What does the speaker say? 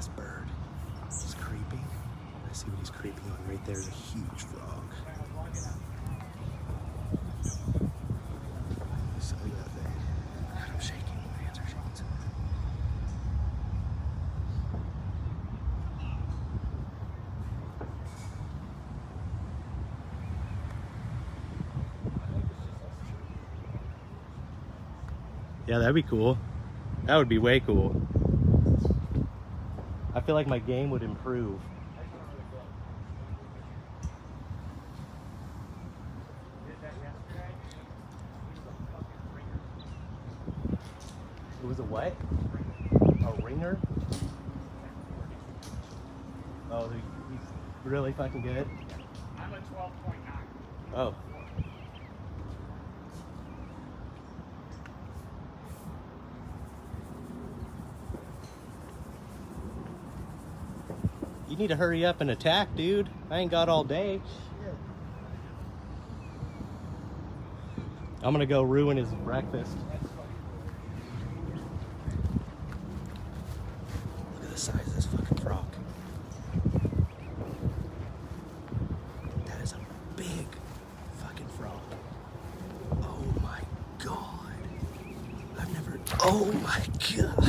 this bird. He's creeping. I see what he's creeping on. Right there's a huge frog. So that thing. God, I'm shaking. My hands are shaking. Yeah, that'd be cool. That would be way cool. I feel like my game would improve. It was a what? A ringer? Oh, he's really fucking good? I'm a 12.9. Oh. You need to hurry up and attack, dude. I ain't got all day. I'm gonna go ruin his breakfast. Look at the size of this fucking frog. That is a big fucking frog. Oh my god. I've never... Oh my god.